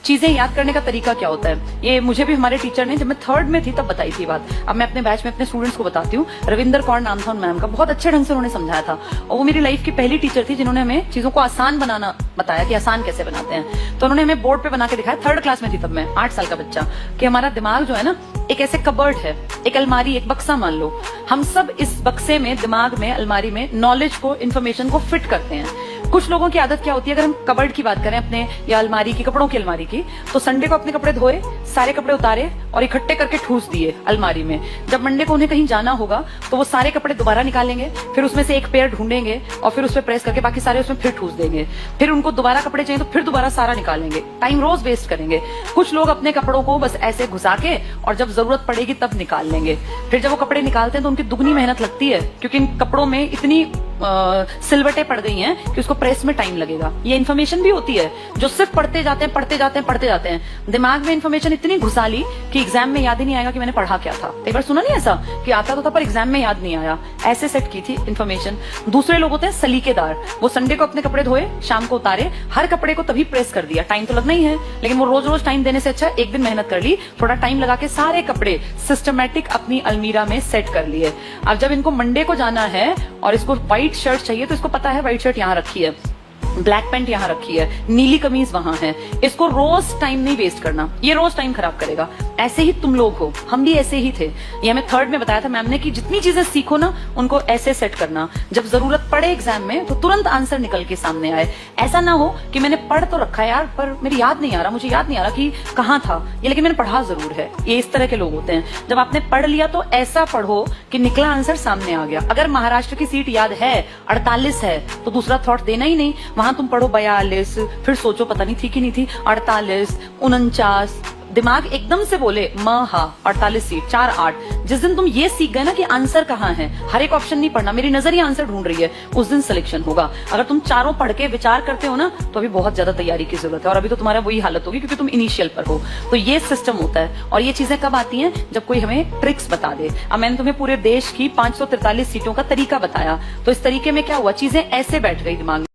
चीजें याद करने का तरीका क्या होता है, ये मुझे भी हमारे टीचर ने जब मैं 3rd में थी तब बताई थी बात। अब मैं अपने बैच में अपने स्टूडेंट्स को बताती हूँ। रविंदर कौर नाम था उन मैम का, बहुत अच्छे ढंग से उन्होंने समझाया था और वो मेरी लाइफ की पहली टीचर थी जिन्होंने हमें चीजों को आसान बनाना बताया कि आसान कैसे बनाते हैं। तो उन्होंने हमें बोर्ड पे बना के दिखाया, 3rd क्लास में थी तब मैं, 8 साल का बच्चा, कि हमारा दिमाग जो है ना एक ऐसे कबर्ड है, एक अलमारी, एक बक्सा मान लो। हम सब इस बक्से में, दिमाग में, अलमारी में नॉलेज को, इन्फॉर्मेशन को फिट करते हैं। कुछ लोगों की आदत क्या होती है, अगर हम कबर्ड की बात करें अपने या अलमारी की, कपड़ों की अलमारी की, तो संडे को अपने कपड़े धोए, सारे कपड़े उतारे और इकट्ठे करके ठूस दिए अलमारी में। जब मंडे को उन्हें कहीं जाना होगा तो वो सारे कपड़े दोबारा निकालेंगे, फिर उसमें से एक पेयर ढूंढेंगे और फिर उस पर प्रेस करके बाकी सारे उसमें फिर ठूस देंगे। फिर उनको दोबारा कपड़े चाहिए तो फिर दोबारा सारा निकालेंगे। टाइम रोज वेस्ट करेंगे। कुछ लोग अपने कपड़ों को बस ऐसे घुसा के और जब जरूरत पड़ेगी तब निकाल लेंगे। फिर जब वो कपड़े निकालते हैं तो उनकी दुगनी मेहनत लगती है, क्योंकि इन कपड़ों में इतनी सिलवटें पड़ गई हैं कि उसको प्रेस में टाइम लगेगा। ये इन्फॉर्मेशन भी होती है जो सिर्फ पढ़ते जाते हैं, पढ़ते जाते हैं, पढ़ते जाते हैं। दिमाग में इन्फॉर्मेशन इतनी घुसा ली कि एग्जाम में याद ही नहीं आएगा कि मैंने पढ़ा क्या था। एक बार सुना नहीं ऐसा कि आता तो था पर एग्जाम में याद नहीं आया, ऐसे सेट की थी इन्फॉर्मेशन। दूसरे लोग होते हैं सलीकेदार, वो संडे को अपने कपड़े धोए, शाम को उतारे, हर कपड़े को तभी प्रेस कर दिया। टाइम तो लगना ही है, लेकिन वो रोज रोज टाइम देने से अच्छा एक दिन मेहनत कर ली, थोड़ा टाइम लगा के सारे कपड़े सिस्टमैटिक अपनी अलमीरा में सेट कर लिए। अब जब इनको मंडे को जाना है और इसको व्हाइट शर्ट चाहिए तो इसको पता है व्हाइट शर्ट यहाँ रखी है, ब्लैक पैंट यहाँ रखी है, नीली कमीज वहां है। इसको रोज टाइम नहीं वेस्ट करना, ये रोज टाइम खराब करेगा। ऐसे ही तुम लोग हो, हम भी ऐसे ही थे। ये हमें 3rd में बताया था मैम ने कि जितनी चीजें सीखो ना उनको ऐसे सेट करना, जब जरूरत पड़े एग्जाम में तो तुरंत आंसर निकल के सामने आए। ऐसा ना हो कि मैंने पढ़ तो रखा है यार पर मेरी याद नहीं आ रहा, मुझे याद नहीं आ रहा कि कहाँ था ये, लेकिन मैंने पढ़ा जरूर है। ये इस तरह के लोग होते हैं। जब आपने पढ़ लिया तो ऐसा पढ़ो कि निकला आंसर सामने आ गया। अगर महाराष्ट्र की सीट याद है 48 है तो दूसरा थॉट देना ही नहीं, वहां तुम पढ़ो 42, फिर सोचो पता नहीं थी कि नहीं थी, 48, 49, दिमाग एकदम से बोले हा 48 सीट 4 8। जिस दिन तुम ये सीख गए ना कि आंसर कहाँ है, हर एक ऑप्शन नहीं पढ़ना, मेरी नजर ही आंसर ढूंढ रही है, उस दिन सिलेक्शन होगा। अगर तुम चारों पढ़ के विचार करते हो ना तो अभी बहुत ज्यादा तैयारी की जरूरत है, और अभी तो तुम्हारा वही हालत होगी क्योंकि तुम इनिशियल पर हो। तो ये सिस्टम होता है। और ये चीजें कब आती हैं, जब कोई हमें ट्रिक्स बता दे। अब मैंने तुम्हें पूरे देश की 543 सीटों का तरीका बताया, तो इस तरीके में क्या हुआ, चीजें ऐसे बैठ गई दिमाग में।